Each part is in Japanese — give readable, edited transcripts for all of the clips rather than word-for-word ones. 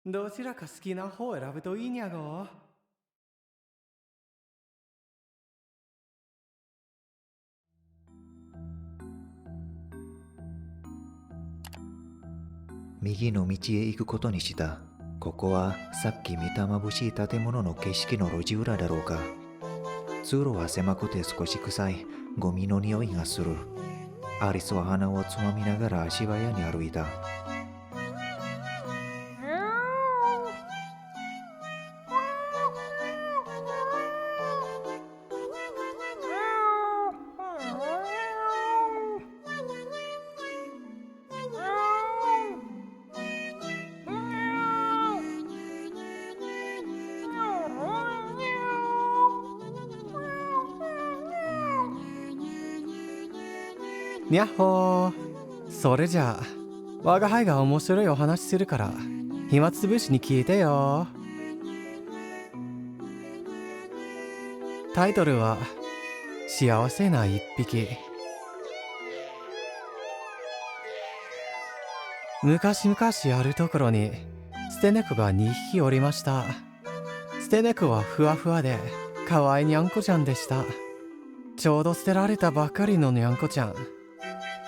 どちらか好きな方を選ぶといいにゃご。右の道へ行くことにした。ここはさっき見た眩しい建物の景色の路地裏だろうか。通路は狭くて少し臭いゴミの匂いがする。アリスは鼻をつまみながら足早に歩いた。にゃっほー。それじゃあ我が輩が面白いお話するから暇つぶしに聞いてよ。タイトルは幸せな一匹。昔々あるところに捨て猫が2匹おりました。捨て猫はふわふわで可愛いにゃんこちゃんでした。ちょうど捨てられたばかりのにゃんこちゃん。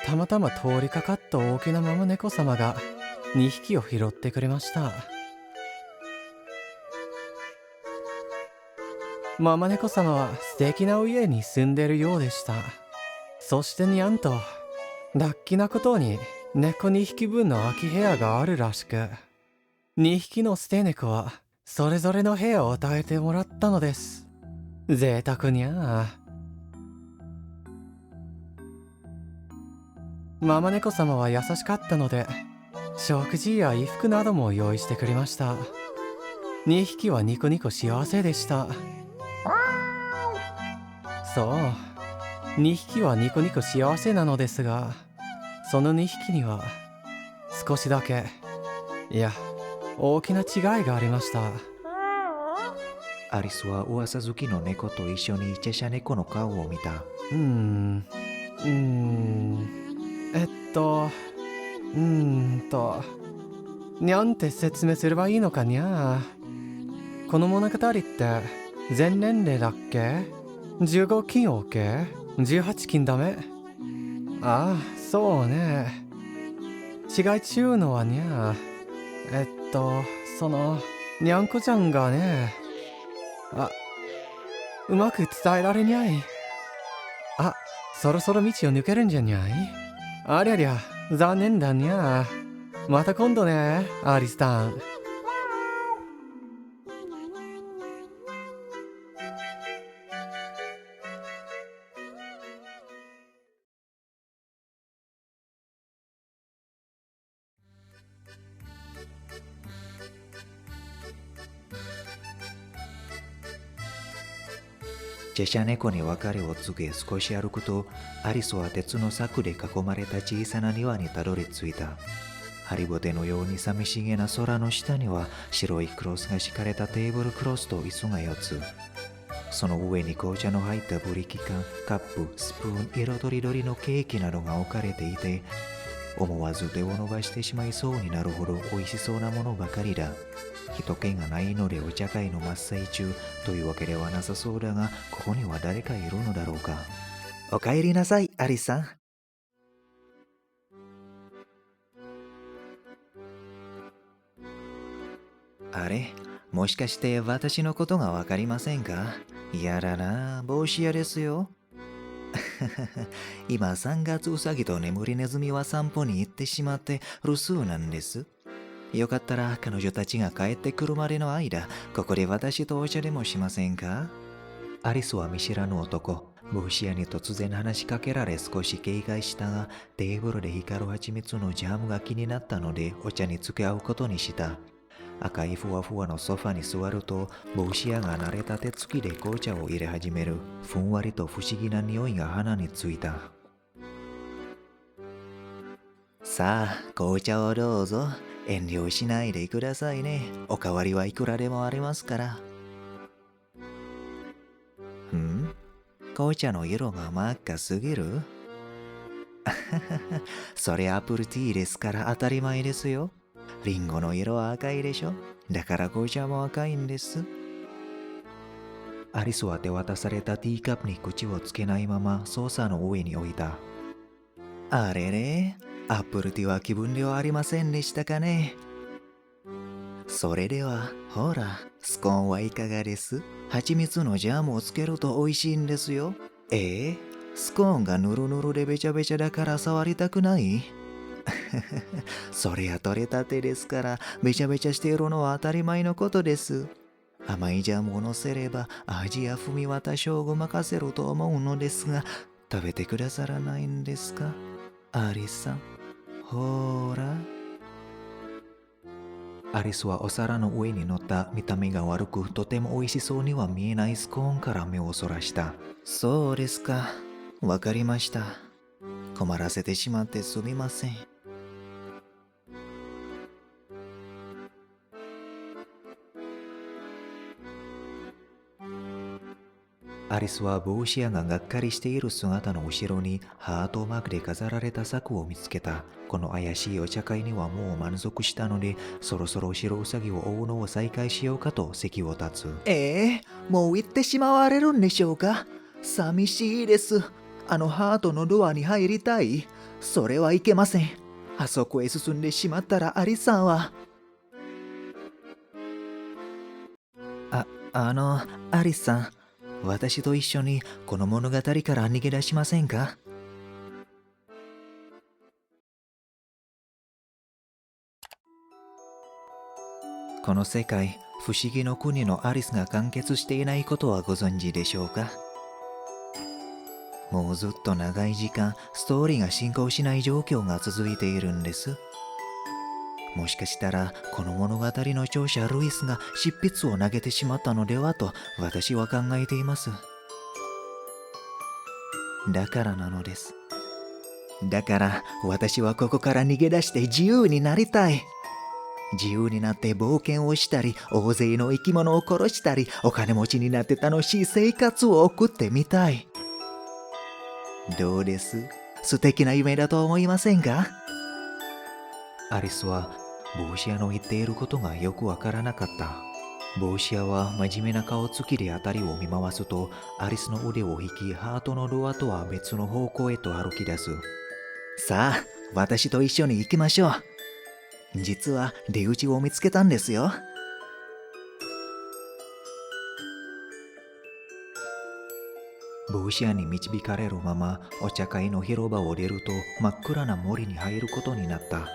たまたま通りかかった大きなママ猫様が2匹を拾ってくれました。ママ猫様は素敵な家に住んでるようでした。そしてにゃんとラッキーなことに猫2匹分の空き部屋があるらしく、2匹の捨て猫はそれぞれの部屋を与えてもらったのです。贅沢にゃあ。ママ猫様は優しかったので食事や衣服なども用意してくれました。2匹はニコニコ幸せでした。そう2匹はニコニコ幸せなのですが、その2匹には少しだけ、いや大きな違いがありました。アリスは噂好きの猫と一緒にチェシャ猫の顔を見た。うーんうーんえっとうーんとにゃんって説明すればいいのかにゃ。この物語って全年齢だっけ？ 15 金 OK？ 18金ダメ？ああそうね。違いちゅうのはにゃ、そのにゃんこちゃんがね、あ、うまく伝えられにゃい。あ、そろそろ道を抜けるんじゃにゃい。ありゃりゃ残念だにゃ。また今度ねアリスタン。チェシャ猫に別れを告げ少し歩くと、アリスは鉄の柵で囲まれた小さな庭にたどり着いた。ハリボテのように寂しげな空の下には白いクロスが敷かれたテーブルクロスと椅子が4つ。その上に紅茶の入ったブリキ缶、カップ、スプーン、色とりどりのケーキなどが置かれていて、思わず手を伸ばしてしまいそうになるほど美味しそうなものばかりだ。人気がないのでお茶会の真っ最中というわけではなさそうだが、ここには誰かいるのだろうか。おかえりなさい、アリスさん。あれ、もしかして私のことがわかりませんか？嫌だな、帽子屋ですよ。今3月うさぎと眠りネズミは散歩に行ってしまって留守なんです。よかったら彼女たちが帰ってくるまでの間、ここで私とお茶でもしませんか？アリスは見知らぬ男、帽子屋に突然話しかけられ少し警戒したが、テーブルで光る蜂蜜のジャムが気になったのでお茶に付き合うことにした。赤いふわふわのソファに座ると、帽子屋が慣れた手つきで紅茶を入れ始める。ふんわりと不思議な匂いが鼻についた。さあ、紅茶をどうぞ。遠慮しないでくださいね。おかわりはいくらでもありますから。紅茶の色が真っ赤すぎる？それアップルティーですから当たり前ですよ。リンゴの色は赤いでしょ。だから紅茶も赤いんです。アリスは手渡されたティーカップに口をつけないままソーサーの上に置いた。あれれ、アップルティーは気分ではありませんでしたかね。それでは、ほら、スコーンはいかがです？蜂蜜のジャムをつけると美味しいんですよ。スコーンがヌルヌルでべちゃべちゃだから触りたくない？それは取れたてですから、べちゃべちゃしているのは当たり前のことです。甘いジャムをのせれば味や風味は多少ごまかせると思うのですが、食べてくださらないんですか？アリスさん、ほーら。アリスはお皿の上に乗った見た目が悪くとても美味しそうには見えないスコーンから目をそらした。そうですか。わかりました。困らせてしまってすみません。アリスは帽子屋ががっかりしている姿の後ろにハートマークで飾られた柵を見つけた。この怪しいお茶会にはもう満足したので、そろそろ白ウサギを追うのを再開しようかと席を立つ。もう行ってしまわれるんでしょうか？寂しいです。あのハートのドアに入りたい。それはいけません。あそこへ進んでしまったらアリさんは。アリスさん。私と一緒にこの物語から逃げ出しませんか？この世界、不思議の国のアリスが完結していないことはご存知でしょうか？もうずっと長い時間、ストーリーが進行しない状況が続いているんです。もしかしたらこの物語の著者ルイスが執筆を投げてしまったのではと私は考えています。だからなのです。だから私はここから逃げ出して自由になりたい。自由になって冒険をしたり、大勢の生き物を殺したり、お金持ちになって楽しい生活を送ってみたい。どうです？素敵な夢だと思いませんか？アリスは帽子屋の言っていることがよくわからなかった。帽子屋は真面目な顔つきで辺りを見回すと、アリスの腕を引きハートのドアとは別の方向へと歩き出す。さあ、私と一緒に行きましょう。実は出口を見つけたんですよ。帽子屋に導かれるままお茶会の広場を出ると真っ暗な森に入ることになった。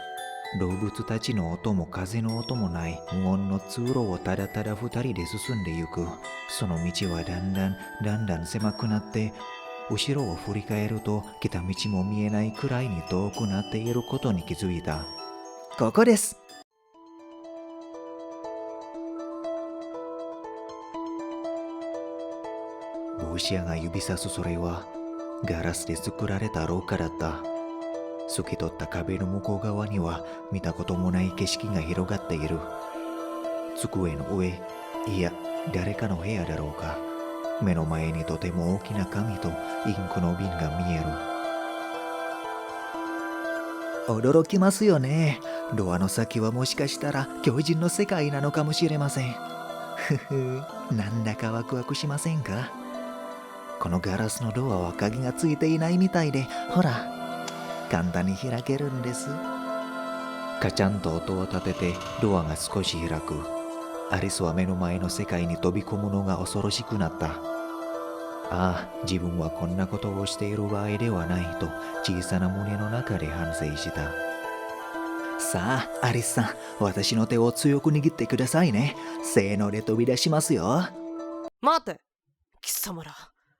動物たちの音も風の音もない無音の通路をただただ二人で進んでゆく。その道はだんだん狭くなって、後ろを振り返ると来た道も見えないくらいに遠くなっていることに気づいた。ここです。帽子屋が指さすそれはガラスで作られた廊下だった。透き通った壁の向こう側には見たこともない景色が広がっている。机の上、いや誰かの部屋だろうか。目の前にとても大きな紙とインクの瓶が見える。驚きますよね。ドアの先はもしかしたら巨人の世界なのかもしれません。ふふ、なんだかワクワクしませんか？このガラスのドアは鍵がついていないみたいで、ほら簡単に開けるんです。カチャンと音を立ててドアが少し開く。アリスは目の前の世界に飛び込むのが恐ろしくなった。ああ、自分はこんなことをしている場合ではないと小さな胸の中で反省した。さあ、アリスさん、私の手を強く握ってくださいね。せーので飛び出しますよ。待て、貴様ら、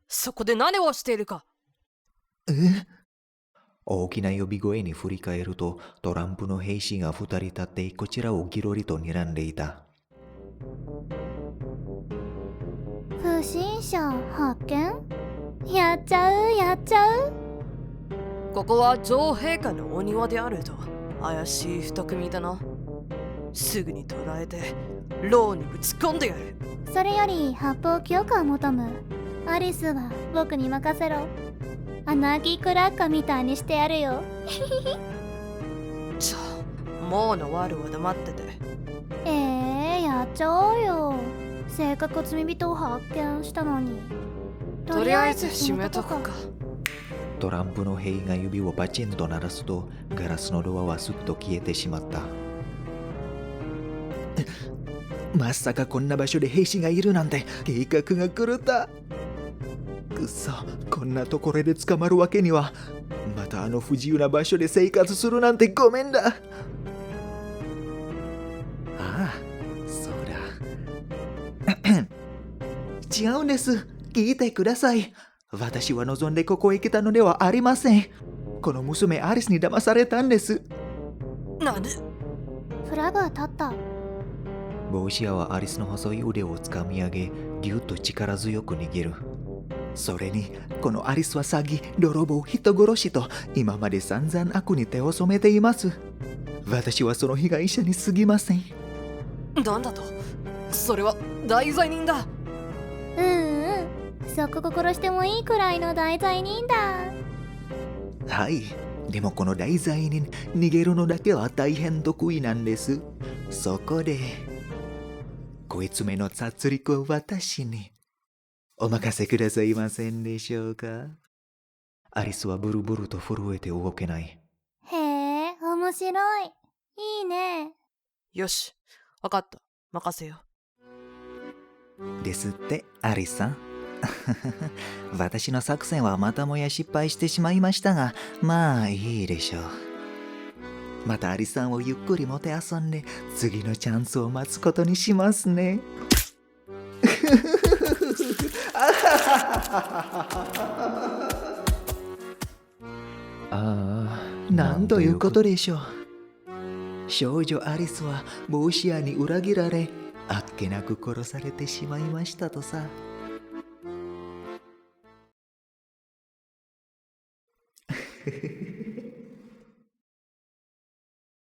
そこで何をしているか。大きな呼び声に振り返ると、トランプの兵士が2人立ってこちらをギロリと睨んでいた。不審者発見？やっちゃう。ここは女王陛下のお庭であると怪しい二組だな。すぐに捕らえて牢にぶち込んでやる。それより発砲許可を求む。アリスは僕に任せろ。アナーキークラッカーみたいにしてやるよ。もうのワルは黙ってて。やっちゃおうよ。せっかく罪人を発見したのに。とりあえず閉めとくか。トランプの兵が指をパチンと鳴らすと、ガラスのドアはすっと消えてしまった。まさかこんな場所で兵士がいるなんて計画が狂った。くそ、こんなところで捕まるわけには。またあの不自由な場所で生活するなんてごめんだ。ああ、そうだ。違うんです。聞いてください。私は望んでここへ来たのではありません。この娘アリスに騙されたんです。なんで？フラグは立った。帽子屋はアリスの細い腕をつかみ上げ、ぎゅっと力強く握る。それに、このアリスは詐欺、泥棒、人殺しと今まで散々悪に手を染めています。私はその被害者に過ぎません。なんだと？それは大罪人だ。即刻殺してもいいくらいの大罪人だ。はい。でもこの大罪人、逃げるのだけは大変得意なんです。そこで、こいつめの殺戮を私にお任せくださいませんでしょうか。アリスはブルブルと震えて動けない。へえ、面白い。いいね。よし、わかった。任せよ。ですって、アリスさん。私の作戦はまたもや失敗してしまいましたが、まあいいでしょう。またアリさんをゆっくりもてあそんで、次のチャンスを待つことにしますね。ああ、なんということでしょう。少女アリスは帽子屋に裏切られ、あっけなく殺されてしまいましたとさ。